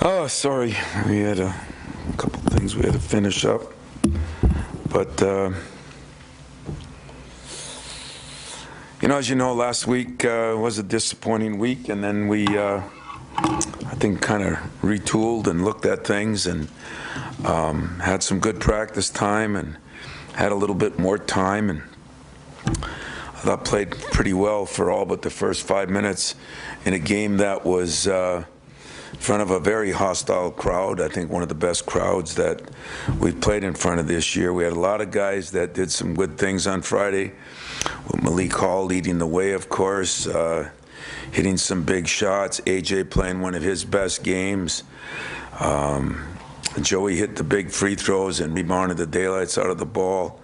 Oh, sorry. We had a couple things we had to finish up. But, as you know, last week was a disappointing week. And then we, I think, kind of retooled and looked at things and had some good practice time and had a little bit more time. And I thought played pretty well for all but the first 5 minutes in a game that was in front of a very hostile crowd. I think one of the best crowds that we've played in front of this year. We had a lot of guys that did some good things on Friday, with Malik Hall leading the way, of course, hitting some big shots. AJ playing one of his best games. Joey hit the big free throws and rebounded the daylights out of the ball.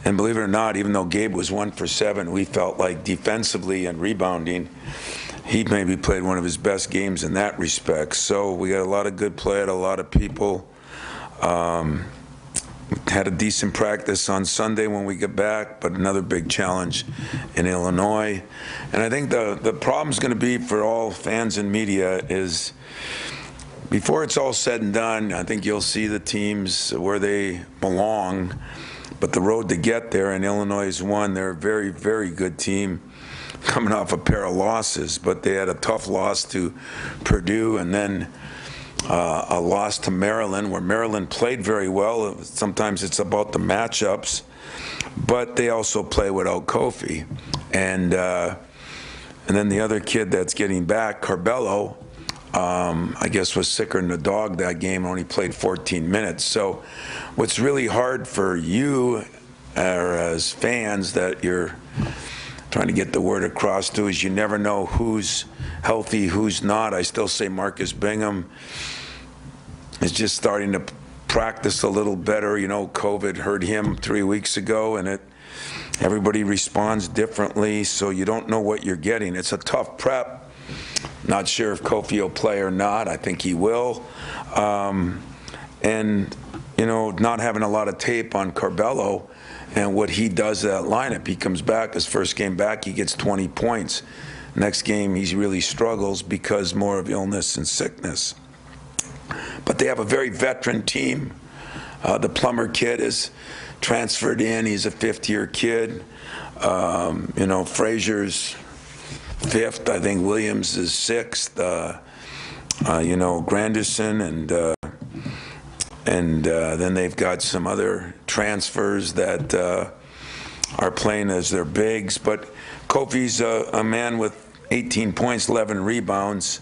And believe it or not, even though Gabe was 1 for 7, we felt like defensively and rebounding, he maybe played one of his best games in that respect. So we got a lot of good play at a lot of people. Had a decent practice on Sunday when we get back, but another big challenge in Illinois. And I think the problem's going to be for all fans and media is, before it's all said and done, I think you'll see the teams where they belong. But the road to get there, and Illinois is one. They're a very, very good team coming off a pair of losses, but they had a tough loss to Purdue and then a loss to Maryland, where Maryland played very well. Sometimes it's about the matchups, but they also play without Kofi. And then the other kid that's getting back, Carbello, I guess was sicker than a dog that game, only played 14 minutes. So what's really hard for you as fans that you're trying to get the word across to is you never know who's healthy, who's not. I still say Marcus Bingham is just starting to practice a little better. COVID hurt him 3 weeks ago, and everybody responds differently, so you don't know what you're getting. It's a tough prep. Not sure if Kofi will play or not. I think he will. And, not having a lot of tape on Carbello and what he does that lineup. He comes back, his first game back, he gets 20 points. Next game, he really struggles because more of illness and sickness. But they have a very veteran team. The Plummer kid is transferred in. He's a fifth-year kid. Frazier's fifth. I think Williams is sixth. Granderson and then they've got some other transfers that are playing as their bigs. But Kofi's a man with 18 points, 11 rebounds.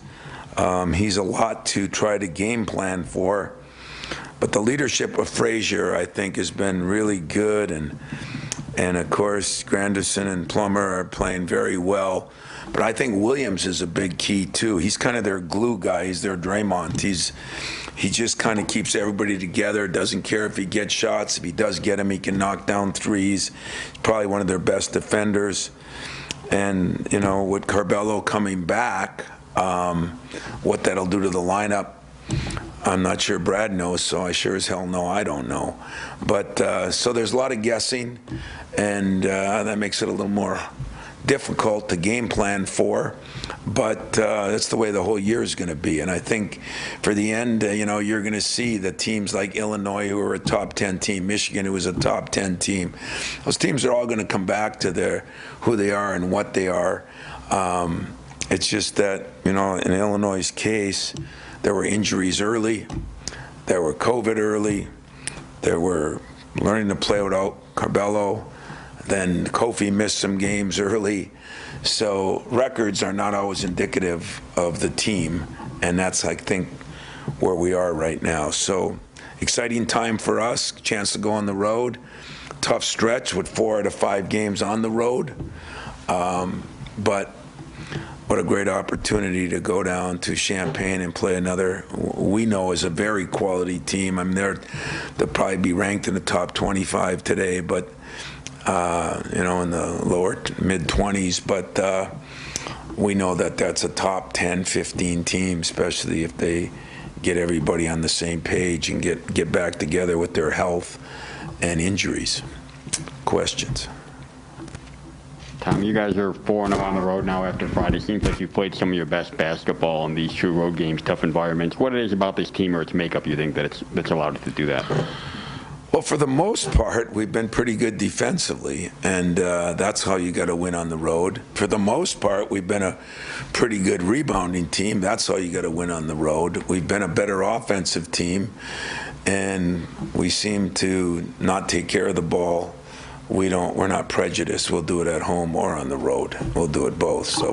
He's a lot to try to game plan for. But the leadership of Frazier, I think, has been really good. And of course, Granderson and Plummer are playing very well. But I think Williams is a big key, too. He's kind of their glue guy. He's their Draymond. He just kind of keeps everybody together, doesn't care if he gets shots. If he does get them, he can knock down threes. He's probably one of their best defenders. And, with Carbello coming back, what that'll do to the lineup, I'm not sure Brad knows, so I sure as hell know I don't know. But so there's a lot of guessing, and that makes it a little more difficult to game plan for, but that's the way the whole year is going to be. And I think for the end, you're going to see the teams like Illinois, who are a top 10 team, Michigan, who is a top 10 team. Those teams are all going to come back to who they are and what they are. It's just that, in Illinois' case, there were injuries early, there were COVID early, there were learning to play without Carbello. Then Kofi missed some games early. So records are not always indicative of the team, and that's, I think, where we are right now. So exciting time for us, chance to go on the road. Tough stretch with 4 out of 5 games on the road. But what a great opportunity to go down to Champaign and play another, we know is a very quality team. I mean, they'll probably be ranked in the top 25 today, but in the lower mid-20s, but we know that that's a top 10, 15 team, especially if they get everybody on the same page and get back together with their health and injuries. Questions? Tom, you guys are 4-0 on the road now after Friday. Seems like you played some of your best basketball in these true road games, tough environments. What it is about this team or its makeup you think that's allowed it to do that? Well, for the most part, we've been pretty good defensively, and that's how you got to win on the road. For the most part, we've been a pretty good rebounding team. That's how you got to win on the road. We've been a better offensive team, and we seem to not take care of the ball. We're not prejudiced. We'll do it at home or on the road. We'll do it both. So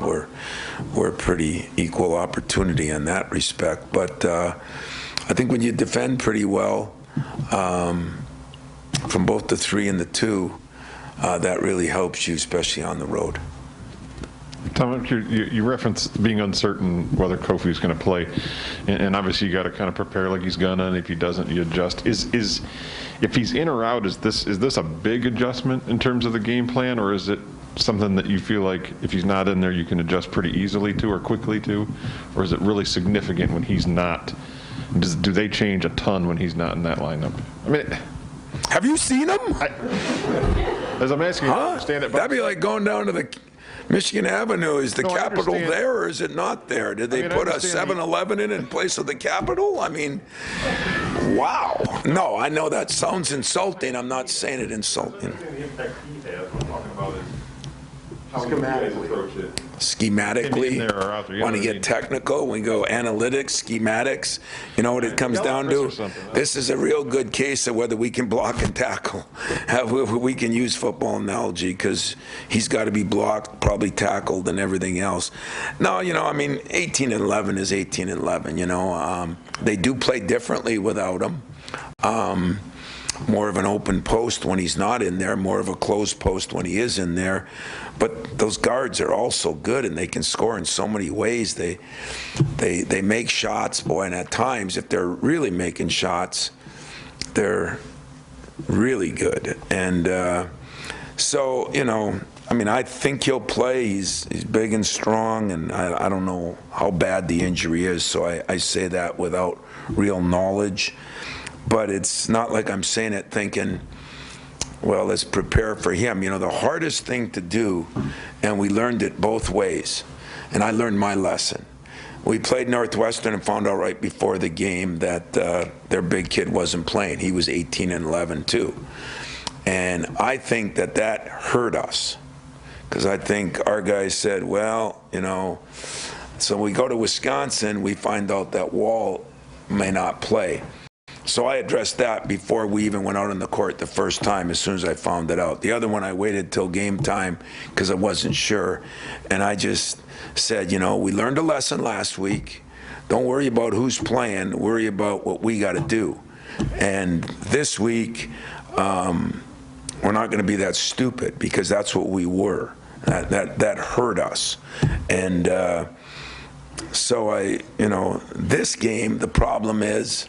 we're pretty equal opportunity in that respect. But I think when you defend pretty well, from both the 3 and the 2, that really helps you, especially on the road. Tom, you referenced being uncertain whether Kofi's going to play, and obviously you got to kind of prepare like he's gonna, and if he doesn't, you adjust. If he's in or out, is this a big adjustment in terms of the game plan, or is it something that you feel like if he's not in there, you can adjust pretty easily to or quickly to, or is it really significant when he's not? Do they change a ton when he's not in that lineup? I mean, have you seen him? As I'm asking you, I understand it. That'd be like going down to the Michigan Avenue. Is the Capitol there, or is it not there? Did they put a 7-Eleven in place of the Capitol? I mean, wow. No, I know that sounds insulting. I'm not saying it insulting. Schematically, want to get technical, we go analytics, schematics. You know what it comes down to? This is a real good case of whether we can block and tackle. We can use football analogy because he's got to be blocked, probably tackled, and everything else. No, I mean, 18-11 is 18-11. They do play differently without him. More of an open post when he's not in there, more of a closed post when he is in there. But those guards are also good, and they can score in so many ways. They make shots, boy, and at times, if they're really making shots, they're really good. And so, I mean, I think he'll play. He's big and strong, and I don't know how bad the injury is, so I say that without real knowledge. But it's not like I'm saying it thinking, well, let's prepare for him. The hardest thing to do, and we learned it both ways, and I learned my lesson. We played Northwestern and found out right before the game that their big kid wasn't playing. He was 18-11 too. And I think that hurt us, because I think our guys said, well, so we go to Wisconsin, we find out that Wall may not play. So I addressed that before we even went out on the court the first time, as soon as I found it out. The other one I waited till game time because I wasn't sure. And I just said, we learned a lesson last week. Don't worry about who's playing. Worry about what we got to do. And this week, we're not going to be that stupid, because that's what we were. That hurt us. And so this game, the problem is,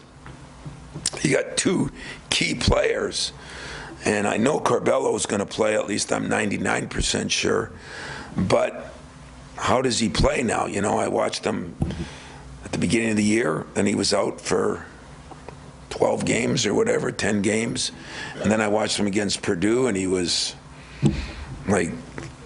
you got 2 key players, and I know Corbello's going to play, at least I'm 99% sure, but how does he play now? I watched him at the beginning of the year, and he was out for 12 games or whatever, 10 games, and then I watched him against Purdue, and he was like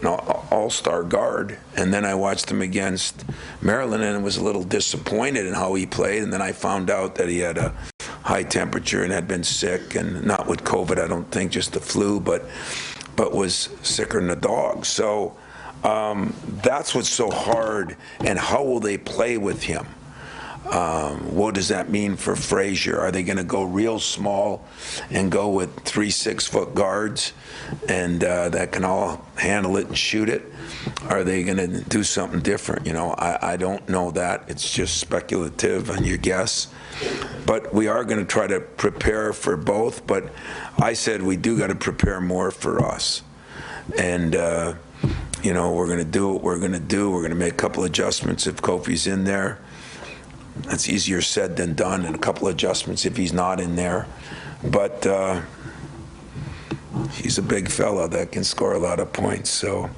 all-star guard, and then I watched him against Maryland and was a little disappointed in how he played, and then I found out that he had a high temperature and had been sick, and not with COVID, I don't think, just the flu, but was sicker than a dog. So that's what's so hard. And how will they play with him? What does that mean for Frazier? Are they going to go real small and go with 3 6-foot guards and that can all handle it and shoot it? Are they going to do something different? I don't know that. It's just speculative on your guess. But we are going to try to prepare for both. But I said we do got to prepare more for us. And, we're going to do what we're going to do. We're going to make a couple adjustments if Kofi's in there. That's easier said than done, and a couple adjustments if he's not in there. But he's a big fella that can score a lot of points, so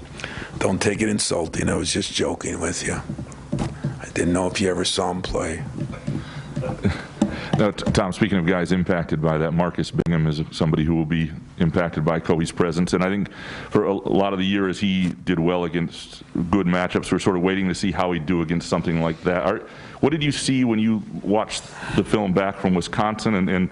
don't take it insulting. I was just joking with you. I didn't know if you ever saw him play. Now, Tom, speaking of guys impacted by that, Marcus Bingham is somebody who will be impacted by Kobe's presence. And I think for a lot of the year, as he did well against good matchups, we're sort of waiting to see how he'd do against something like that. What did you see when you watched the film back from Wisconsin? And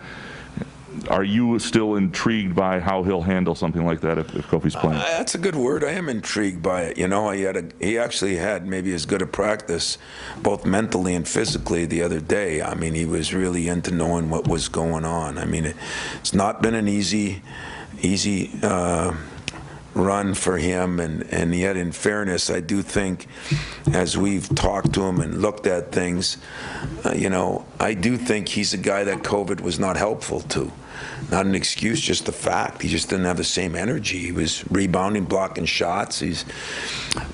are you still intrigued by how he'll handle something like that if Kofi's playing? That's a good word. I am intrigued by it. You know, he actually had maybe as good a practice, both mentally and physically, the other day. I mean, he was really into knowing what was going on. I mean, it's not been an easy run for him, and yet, in fairness, I do think, as we've talked to him and looked at things, you know, I do think he's a guy that COVID was not helpful to. Not an excuse, just a fact. He just didn't have the same energy. He was rebounding, blocking shots.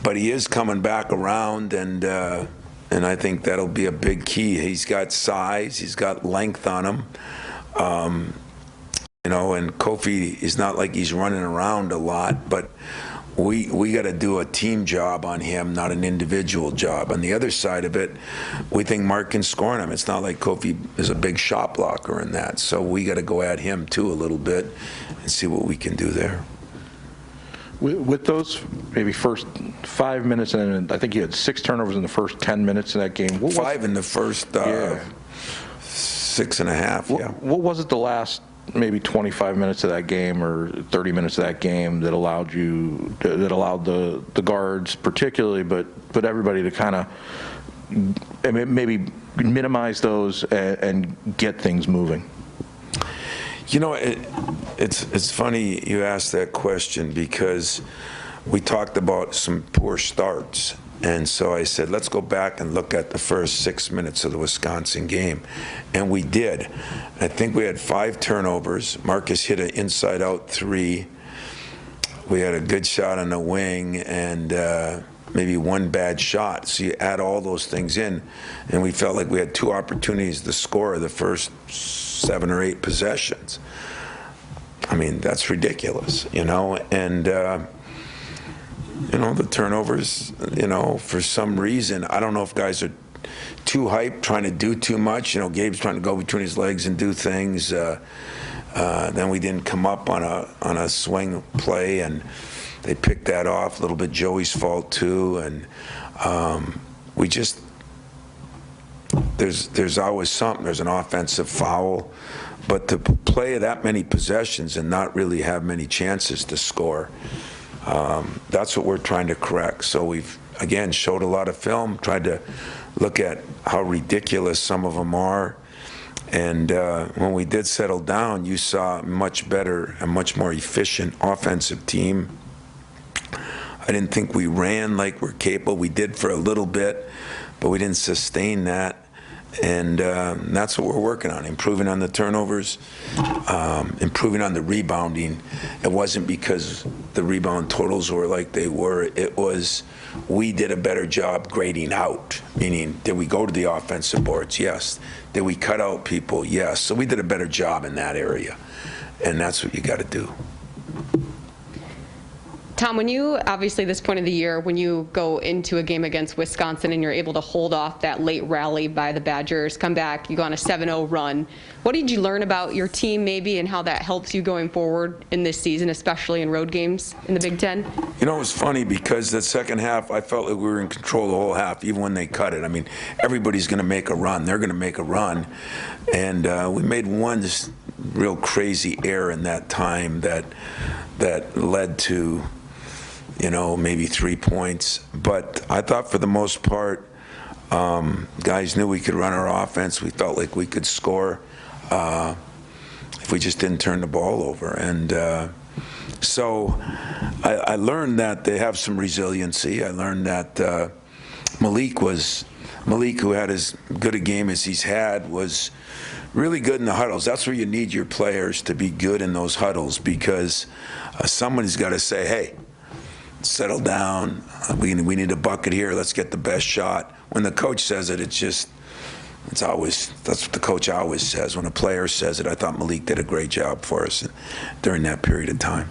But he is coming back around, and I think that'll be a big key. He's got size, he's got length on him. You know, and Kofi is not like he's running around a lot, but we got to do a team job on him, not an individual job. On the other side of it, we think Mark can score on him. It's not like Kofi is a big shot blocker in that, so we got to go at him too a little bit and see what we can do there. With those maybe first 5 minutes, and I think you had 6 turnovers in the first 10 minutes in that game. Five in the first 6.5. Yeah. What was it the last maybe 25 minutes of that game or 30 minutes of that game that allowed the guards particularly, but everybody to kind of maybe minimize those and get things moving? You know, it's funny you asked that question, because we talked about some poor starts. And so I said, let's go back and look at the first 6 minutes of the Wisconsin game. And we did. I think we had 5 turnovers. Marcus hit an inside-out 3. We had a good shot on the wing and maybe 1 bad shot. So you add all those things in, and we felt like we had 2 opportunities to score the first 7 or 8 possessions. I mean, that's ridiculous, you know? And you know, the turnovers, you know, for some reason, I don't know if guys are too hyped, trying to do too much. You know, Gabe's trying to go between his legs and do things. Then we didn't come up on a swing play, and they picked that off. A little bit Joey's fault too, and we just there's always something. There's an offensive foul, but to play that many possessions and not really have many chances to score. That's what we're trying to correct. So we've, again, showed a lot of film, tried to look at how ridiculous some of them are. And when we did settle down, you saw a much better and much more efficient offensive team. I didn't think we ran like we're capable. We did for a little bit, but we didn't sustain that. And that's what we're working on, improving on the turnovers, improving on the rebounding. It wasn't because the rebound totals were like they were. It was we did a better job grading out, meaning did we go to the offensive boards? Yes. Did we cut out people? Yes. So we did a better job in that area, and that's what you got to do. Tom, when you, obviously this point of the year, when you go into a game against Wisconsin and you're able to hold off that late rally by the Badgers, come back, you go on a 7-0 run, what did you learn about your team maybe and how that helps you going forward in this season, especially in road games in the Big Ten? You know, it was funny because the second half, I felt like we were in control the whole half, even when they cut it. I mean, everybody's going to make a run. They're going to make a run. And we made one just real crazy error in that time that led to, you know, maybe 3 points. But I thought for the most part, guys knew we could run our offense. We felt like we could score if we just didn't turn the ball over. And so I learned that they have some resiliency. I learned that Malik, who had as good a game as he's had, was really good in the huddles. That's where you need your players to be good in those huddles, because somebody's got to say, hey, settle down. We need a bucket here. Let's get the best shot. When the coach says it, that's what the coach always says. When a player says it, I thought Malik did a great job for us during that period of time.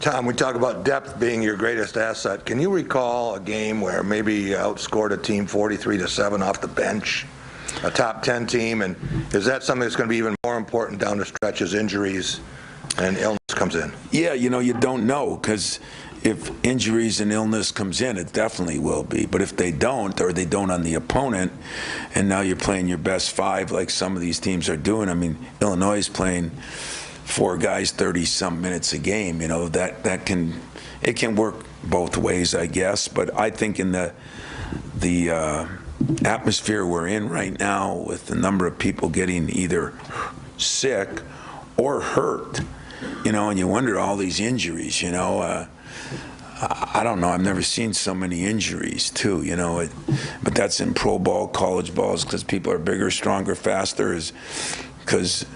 Tom, we talk about depth being your greatest asset. Can you recall a game where maybe you outscored a team 43-7 off the bench? a top 10 team, and is that something that's going to be even more important down the stretch as injuries and illness comes in? Yeah, you don't know, because if injuries and illness comes in, it definitely will be. But if they don't, or they don't on the opponent, and now you're playing your best five like some of these teams are doing. I mean, Illinois is playing 4 guys 30-some minutes a game. That can work both ways, I guess. But I think in the atmosphere we're in right now, with the number of people getting either sick or hurt, and you wonder all these injuries, I don't know. I've never seen so many injuries, too, but that's in pro ball, college balls, because people are bigger, stronger, faster, because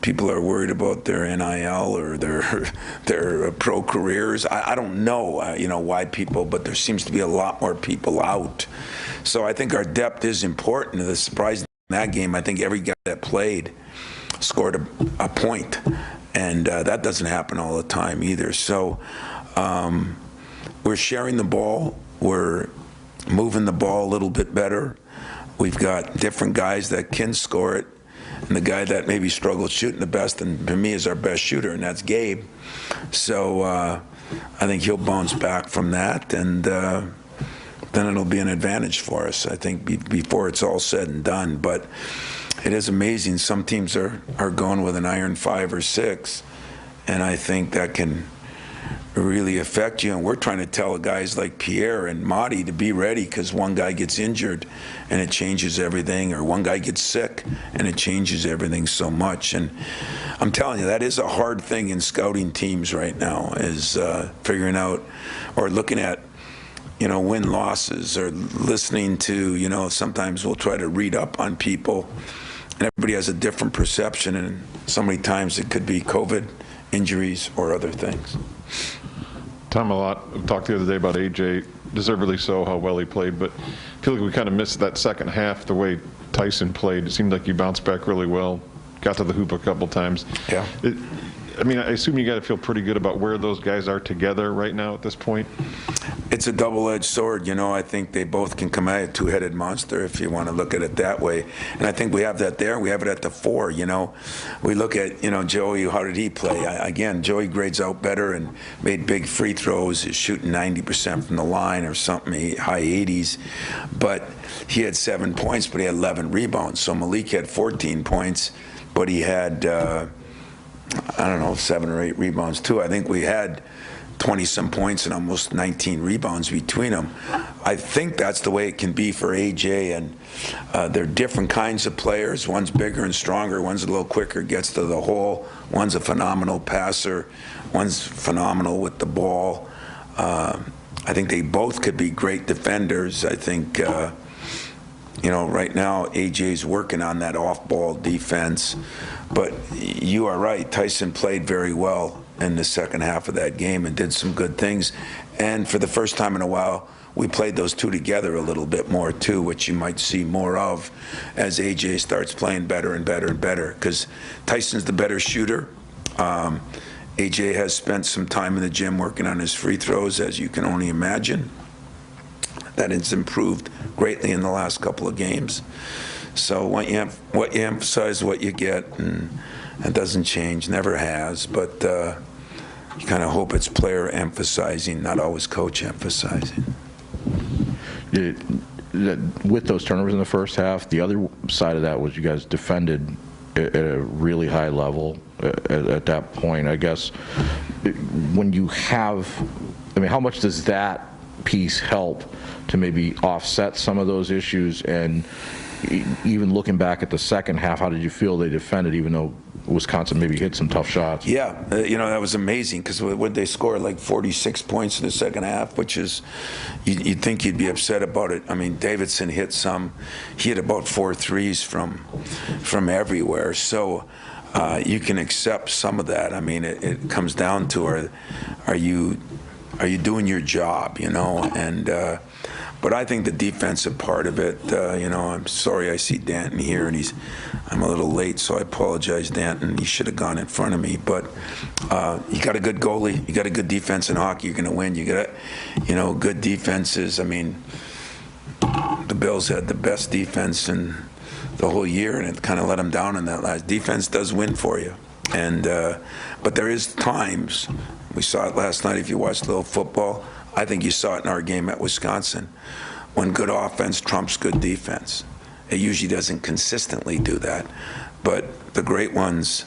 people are worried about their NIL or their pro careers. I don't know, why people, but there seems to be a lot more people out. So I think our depth is important. The surprise in that game, I think every guy that played scored a point, and that doesn't happen all the time either. So we're sharing the ball. We're moving the ball a little bit better. We've got different guys that can score it. And the guy that maybe struggled shooting the best, and for me, is our best shooter, and that's Gabe. So I think he'll bounce back from that, and then it'll be an advantage for us, I think, before it's all said and done. But it is amazing. Some teams are going with an iron 5 or 6, and I think that can really affect you. And we're trying to tell guys like Pierre and Marty to be ready, because one guy gets injured and it changes everything, or one guy gets sick and it changes everything so much. And I'm telling you, that is a hard thing in scouting teams right now, is figuring out or looking at win-losses, or listening to, sometimes we'll try to read up on people, and everybody has a different perception, and so many times it could be COVID, injuries, or other things. Tom, we talked the other day about AJ, deservedly so, how well he played, but I feel like we kind of missed that second half, the way Tyson played. It seemed like he bounced back really well, got to the hoop a couple times. Yeah. I assume you got to feel pretty good about where those guys are together right now at this point. It's a double-edged sword. I think they both can come at a two-headed monster, if you want to look at it that way. And I think we have that there. We have it at the 4. We look at, Joey, how did he play? Again, Joey grades out better and made big free throws, is shooting 90% from the line or something, high 80s. But he had 7 points, but he had 11 rebounds. So Malik had 14 points, but he had 7 or 8 rebounds too. I think we had 20-some points and almost 19 rebounds between them. I think that's the way it can be for AJ, and they're different kinds of players. One's bigger and stronger, one's a little quicker, gets to the hole, one's a phenomenal passer, one's phenomenal with the ball. I think they both could be great defenders. I think right now AJ's working on that off-ball defense, but you are right, Tyson played very well in the second half of that game and did some good things. And for the first time in a while, we played those two together a little bit more too, which you might see more of as AJ starts playing better and better and better, because Tyson's the better shooter. AJ has spent some time in the gym working on his free throws, as you can only imagine. That has improved greatly in the last couple of games. So what you emphasize, what you get, and it doesn't change, never has. But you kind of hope it's player emphasizing, not always coach emphasizing. With those turnovers in the first half, the other side of that was you guys defended at a really high level at that point. I guess when you have, how much does that piece help to maybe offset some of those issues? And even looking back at the second half, how did you feel they defended, even though Wisconsin maybe hit some tough shots? Yeah, that was amazing, because would they score like 46 points in the second half, which is, you'd think you'd be upset about it. Davidson hit some, he hit about 4 threes from everywhere. So you can accept some of that. It comes down to, are you doing your job, and but I think the defensive part of it, I'm sorry I see Danton here, and I'm a little late, so I apologize, Danton. He should have gone in front of me, but you got a good goalie, you got a good defense in hockey, you're going to win. You got, good defenses. The Bills had the best defense in the whole year, and it kind of let them down in that last. Defense does win for you, and but there is times. We saw it last night. If you watched a little football, I think you saw it in our game at Wisconsin, when good offense trumps good defense. It usually doesn't consistently do that, but the great ones,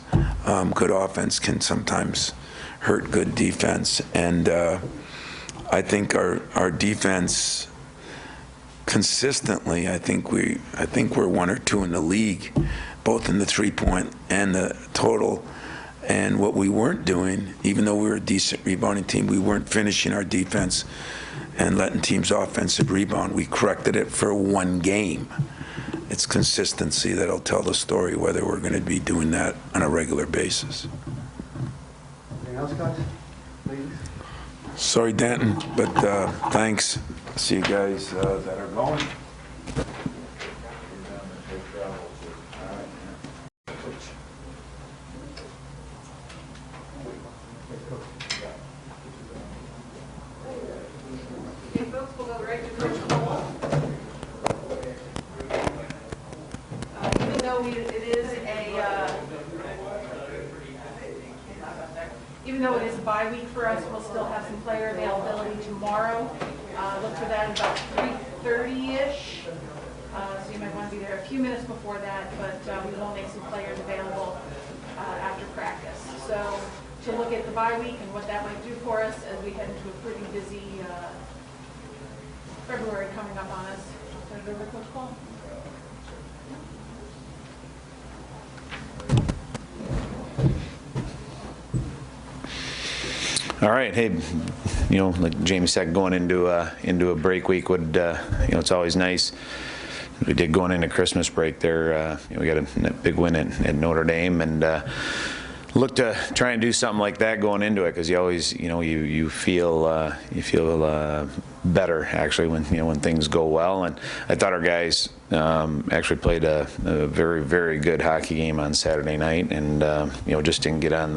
good offense can sometimes hurt good defense, and I think our defense consistently, I think we're 1 or 2 in the league, both in the 3-point and the total. And what we weren't doing, even though we were a decent rebounding team, we weren't finishing our defense and letting teams offensive rebound. We corrected it for 1 game. It's consistency that'll tell the story whether we're going to be doing that on a regular basis. Anything else, guys? Please. Sorry, Denton, but thanks. See you guys that are going. Okay, folks, we'll go right to first call. Even though it is a bye week for us, we'll still have some player availability tomorrow. Look for that about 3:30-ish. So you might want to be there a few minutes before that, but we will make some players available after practice. So to look at the bye week and what that might do for us as we head into a pretty busy February coming up on us. Turn it over to Coach Paul. All right, hey, like Jamie said, going into a break week would, it's always nice. We did going into Christmas break there. We got a big win at Notre Dame, and look to try and do something like that going into it, because you always, you feel better actually when things go well. And I thought our guys actually played a very, very good hockey game on Saturday night, and just didn't get on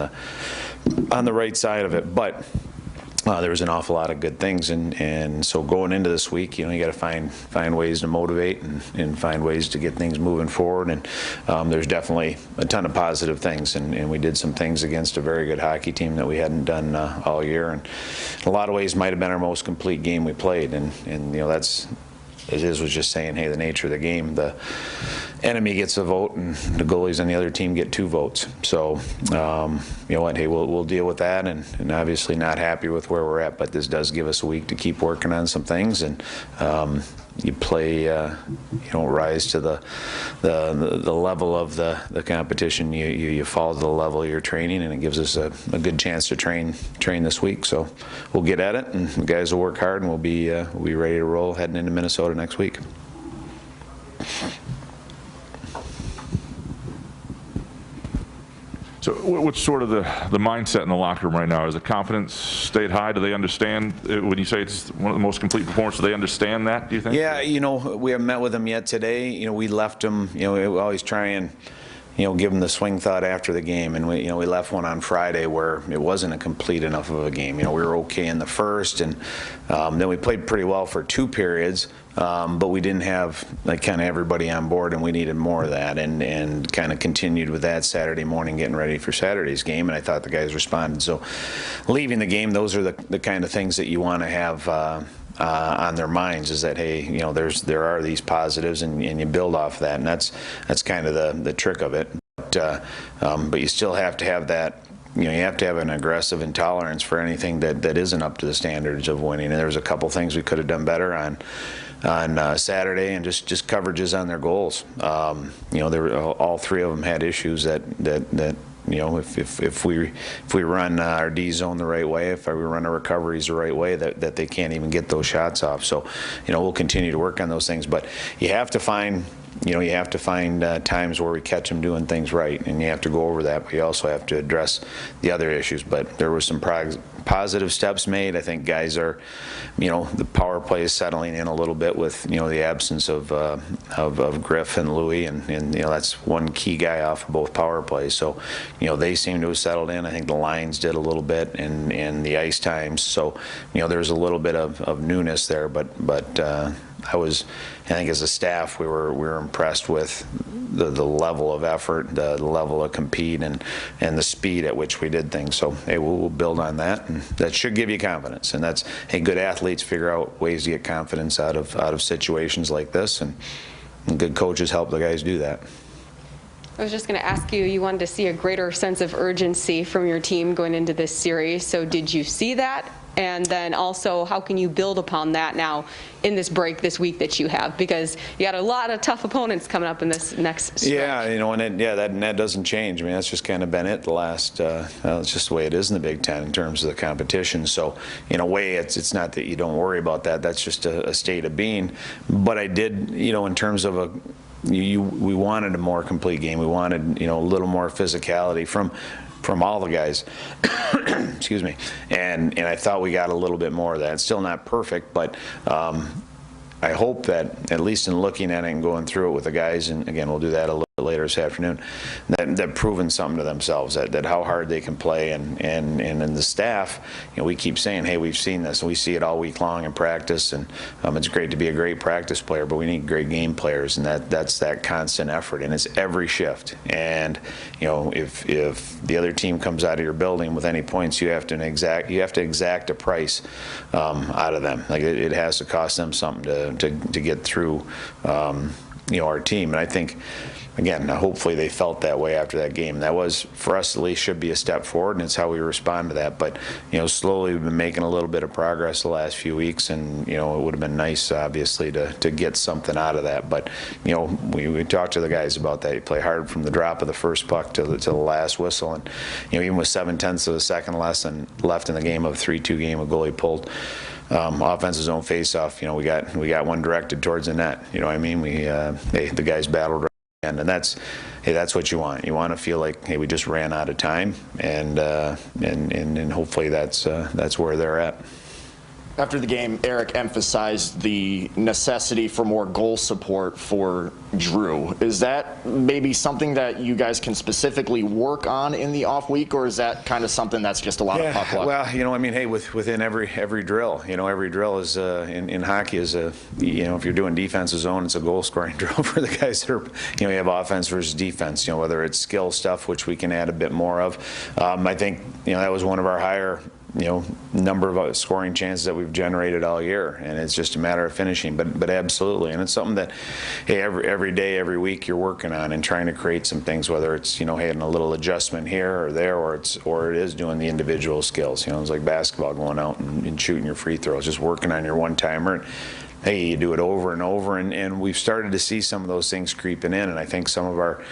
the right side of it, but there was an awful lot of good things, and so going into this week, you got to find ways to motivate and find ways to get things moving forward. And there's definitely a ton of positive things, and we did some things against a very good hockey team that we hadn't done all year, and in a lot of ways might have been our most complete game we played. And that's, as Izzo was just saying, hey, the nature of the game, the enemy gets a vote and the goalies on the other team get 2 votes. So, hey, we'll deal with that, and obviously not happy with where we're at, but this does give us a week to keep working on some things, and you play, you don't rise to the level of the competition. You fall to the level of your training, and it gives us a good chance to train this week. So we'll get at it, and the guys will work hard, and we'll be ready to roll heading into Minnesota next week. So what's sort of the mindset in the locker room right now? Is the confidence stayed high? Do they understand, when you say it's one of the most complete performances, do they understand that, do you think? Yeah, we haven't met with them yet today. We left them, we always try and, give them the swing thought after the game. And we left one on Friday where it wasn't a complete enough of a game. We were okay in the first, and then we played pretty well for 2 periods. But we didn't have kind of everybody on board, and we needed more of that, and kind of continued with that Saturday morning, getting ready for Saturday's game, and I thought the guys responded. So leaving the game, those are the kind of things that you want to have on their minds, is that, hey, there are these positives, and you build off of that, and that's kind of the trick of it. But you still have to have that. You have to have an aggressive intolerance for anything that isn't up to the standards of winning. And there was a couple things we could have done better on Saturday, and just coverages on their goals. There were, all 3 of them had issues that if we run our D zone the right way, if we run our recoveries the right way, that they can't even get those shots off. So we'll continue to work on those things, but you have to find times where we catch them doing things right, and you have to go over that, but you also have to address the other issues. But there were some positive steps made. I think guys are, the power play is settling in a little bit with, the absence of Griff and Louis, and that's one key guy off of both power plays. So, they seem to have settled in. I think the lines did a little bit, and the ice times. So, there's a little bit of newness there, but I think as a staff, we were impressed with the level of effort, the level of compete, and the speed at which we did things. So, hey, we'll build on that, and that should give you confidence. And that's, hey, good athletes figure out ways to get confidence out of situations like this, and good coaches help the guys do that. I was just going to ask you, you wanted to see a greater sense of urgency from your team going into this series. So did you see that? And then also, how can you build upon that now in this break this week that you have? Because you got a lot of tough opponents coming up in this next stretch. Yeah, and that doesn't change. I mean, that's just kind of been it the last, it's just the way it is in the Big Ten in terms of the competition. So in a way, it's not that you don't worry about that. That's just a state of being. But I did, in terms of we wanted a more complete game. We wanted, a little more physicality from all the guys. Excuse me. And I thought we got a little bit more of that. It's still not perfect, but I hope that, at least in looking at it and going through it with the guys, and again, we'll do that a little bit later this afternoon, that proven something to themselves, that how hard they can play, and in the staff, we keep saying, hey, we've seen this, and we see it all week long in practice, and it's great to be a great practice player, but we need great game players, and that's that constant effort, and it's every shift. And if the other team comes out of your building with any points, you have to exact a price out of them. Like it has to cost them something to get through our team. And I think, again, hopefully they felt that way after that game. That was, for us at least, should be a step forward, and it's how we respond to that. But slowly we've been making a little bit of progress the last few weeks, and it would have been nice, obviously, to get something out of that. But we talked to the guys about that. You play hard from the drop of the first puck to the last whistle, and even with 7/10 of a second left in the game of a 3-2 game, a goalie pulled offensive zone face-off. We got one directed towards the net. You know what I mean? The guys battled. And that's what you want. You want to feel like, hey, we just ran out of time, and hopefully that's where they're at. After the game, Eric emphasized the necessity for more goal support for Drew. Is that maybe something that you guys can specifically work on in the off week, or is that kind of something that's just a lot of puck luck? Well, hey, within every drill, every drill is in hockey is if you're doing defensive zone, it's a goal scoring drill for the guys that are, you have offense versus defense. Whether it's skill stuff, which we can add a bit more of. I think that was one of our higher number of scoring chances that we've generated all year, and it's just a matter of finishing. But absolutely, and it's something that, hey, every day, every week you're working on and trying to create some things. Whether it's having a little adjustment here or there, or it is doing the individual skills. It's like basketball, going out and shooting your free throws, just working on your one-timer. Hey, you do it over and over, and we've started to see some of those things creeping in, and I think some of our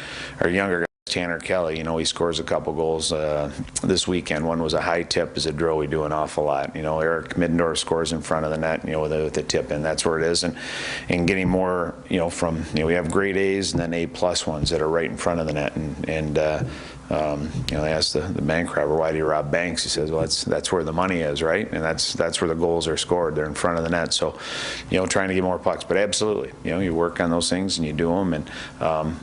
younger guys. Tanner Kelly, he scores a couple goals this weekend. One was a high tip as a drill we do an awful lot. Eric Middendorf scores in front of the net, with the tip in. That's where it is. And getting more, from, we have grade A's and then A+ ones that are right in front of the net. And they asked the bank robber, why do you rob banks? He says, well, that's where the money is, right? And that's where the goals are scored. They're in front of the net. So, trying to get more pucks. But absolutely, you work on those things and you do them. And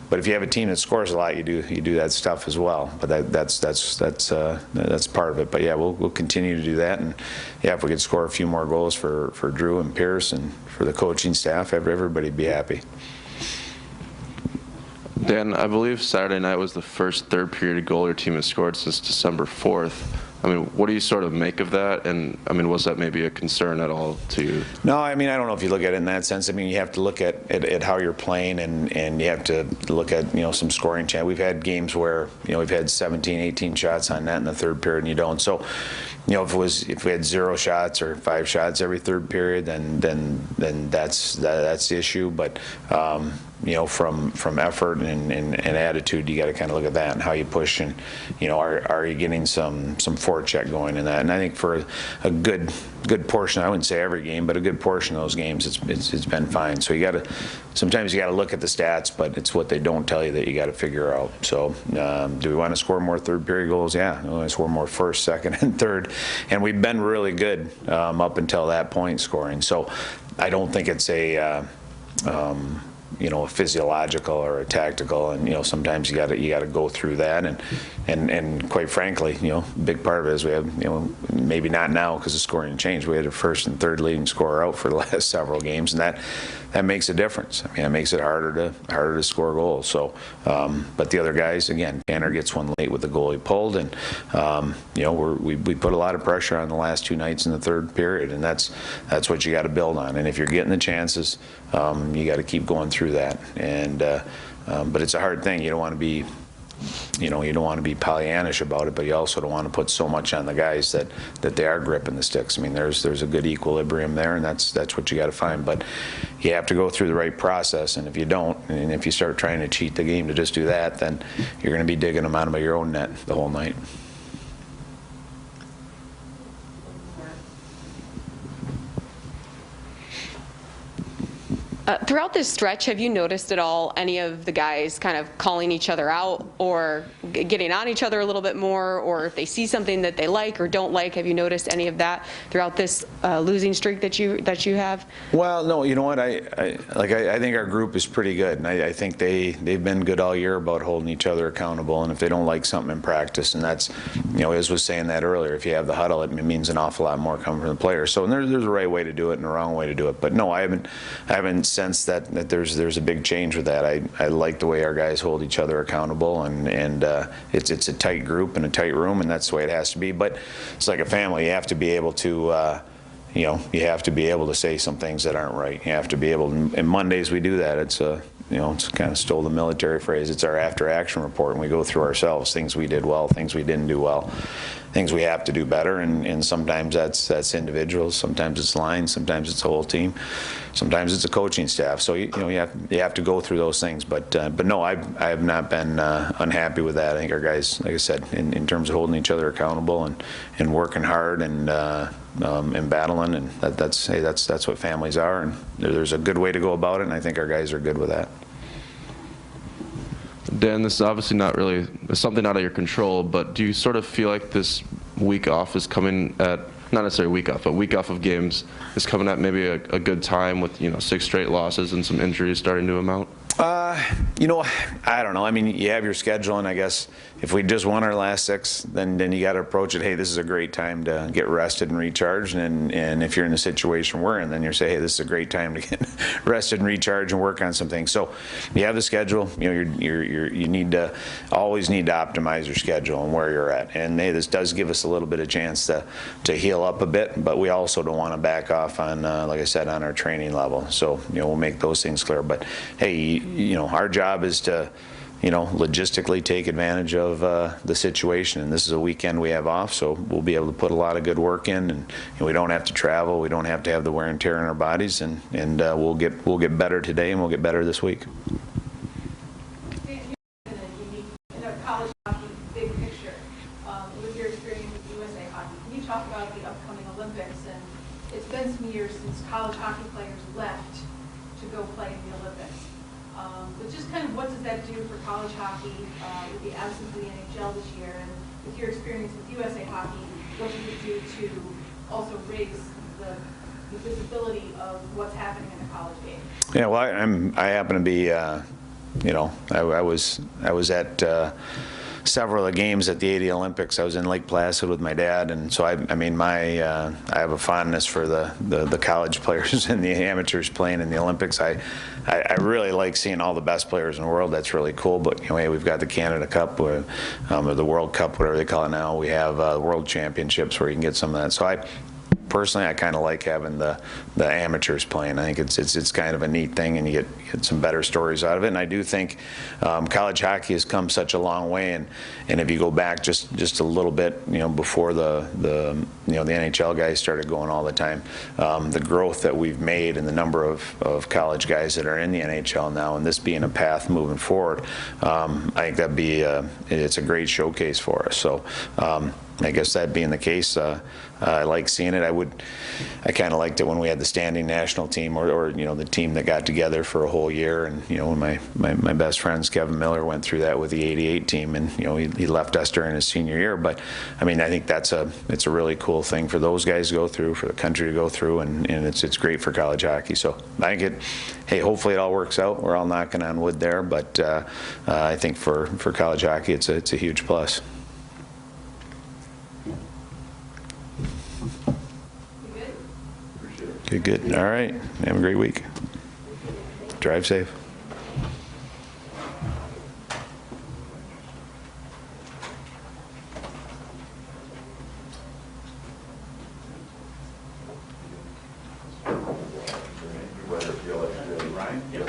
but if you have a team that scores a lot, you do that stuff as well. But that's part of it. But yeah, we'll continue to do that. And yeah, if we could score a few more goals for Drew and Pierce and for the coaching staff, everybody'd be happy. Dan, I believe Saturday night was the first third-period goal your team has scored since December 4th. What do you sort of make of that? And, was that maybe a concern at all to you? No, I don't know if you look at it in that sense. You have to look at how you're playing, and you have to look at, some scoring chance. We've had games where, we've had 17, 18 shots on net in the third period, and you don't. So, if we had 0 shots or 5 shots every third period, then that's the issue. But from effort and attitude, you got to kind of look at that and how you push, and are you getting some forecheck going in that? And I think for a good portion, I wouldn't say every game, but a good portion of those games, it's been fine. So sometimes you got to look at the stats, but it's what they don't tell you that you got to figure out. So do we want to score more third period goals? Yeah, we want to score more first, second, and third, and we've been really good up until that point scoring. So I don't think it's a a physiological or a tactical, and sometimes you got to go through that, and quite frankly, big part of it is we have, maybe not now because the scoring changed. We had a first and third leading scorer out for the last several games, and that makes a difference. I mean, it makes it harder to score goals. So, but the other guys, again, Tanner gets one late with the goal he pulled, and we put a lot of pressure on the last two nights in the third period, and that's what you got to build on. And if you're getting the chances, you got to keep going through that. And but it's a hard thing. You don't want to be Pollyannish about it, but you also don't want to put so much on the guys that they are gripping the sticks. I mean, there's a good equilibrium there, and that's what you got to find. But you have to go through the right process, and if you don't, and if you start trying to cheat the game to just do that, then you're going to be digging them out of your own net the whole night. Throughout this stretch, have you noticed at all any of the guys kind of calling each other out or getting on each other a little bit more, or if they see something that they like or don't like? Have you noticed any of that throughout this losing streak that you have? Well, no, you know what? I think our group is pretty good, and I think they've been good all year about holding each other accountable. And if they don't like something in practice, and that's, Iz was saying that earlier, if you have the huddle, it means an awful lot more coming from the players. So there's a right way to do it and a wrong way to do it. But no, I haven't sense that there's a big change with that. I like the way our guys hold each other accountable, and it's a tight group and a tight room, and that's the way it has to be. But it's like a family. You have to be able to you have to be able to say some things that aren't right. You have to be able to, and Mondays we do that. It's it's kind of stole the military phrase. It's our after action report, and we go through ourselves, things we did well, things we didn't do well, things we have to do better, and sometimes that's individuals, sometimes it's lines, sometimes it's the whole team, sometimes it's a coaching staff. So you have to go through those things. But no, I have not been unhappy with that. I think our guys, like I said, in terms of holding each other accountable and working hard and battling, and that's what families are, and there's a good way to go about it, and I think our guys are good with that. Dan, this is obviously not really something out of your control, but do you sort of feel like this week off is coming at, not necessarily week off, but week off of games is coming at maybe a good time with 6 straight losses and some injuries starting to amount? I don't know. I mean, you have your schedule, and I guess if we just won our last 6, then you got to approach it, hey, this is a great time to get rested and recharged. And if you're in the situation we're in, then you say, hey, this is a great time to get rested and recharge and work on some things. So you have the schedule. You always need to optimize your schedule and where you're at. And hey, this does give us a little bit of chance to heal up a bit, but we also don't want to back off on, like I said, on our training level. So we'll make those things clear. But hey, our job is to, logistically take advantage of the situation. And this is a weekend we have off, so we'll be able to put a lot of good work in, and we don't have to travel. We don't have to have the wear and tear in our bodies, and we'll get better today, and we'll get better this week. In a college hockey big picture, with your experience with USA Hockey, can you talk about the upcoming Olympics? And it's been some years since college hockey players left to go play in the Olympics. But just kind of what does that do for college hockey with the absence of the NHL this year? And with your experience with USA Hockey, what does it do to also raise the visibility of what's happening in the college game? Yeah, well, I happen to be, I was at several of the games at the 80 Olympics. I was in Lake Placid with my dad, and so I have a fondness for the college players and the amateurs playing in the Olympics. I really like seeing all the best players in the world. That's really cool. But hey, we've got the Canada Cup or the World Cup, whatever they call it now. We have World Championships where you can get some of that. So personally, I kind of like having the amateurs playing. I think it's kind of a neat thing, and you get some better stories out of it. And I do think college hockey has come such a long way. And if you go back just a little bit, before the NHL guys started going all the time, the growth that we've made and the number of college guys that are in the NHL now, and this being a path moving forward, I think it's a great showcase for us. So. I guess that being the case, I like seeing it. I kind of liked it when we had the standing national team, or the team that got together for a whole year. And when my best friends, Kevin Miller, went through that with the '88 team, and he left us during his senior year. But I mean, I think it's a really cool thing for those guys to go through, for the country to go through, and it's great for college hockey. So I think hopefully it all works out. We're all knocking on wood there, but I think for college hockey, it's a huge plus. Good. All right. Have a great week. Drive safe. Right.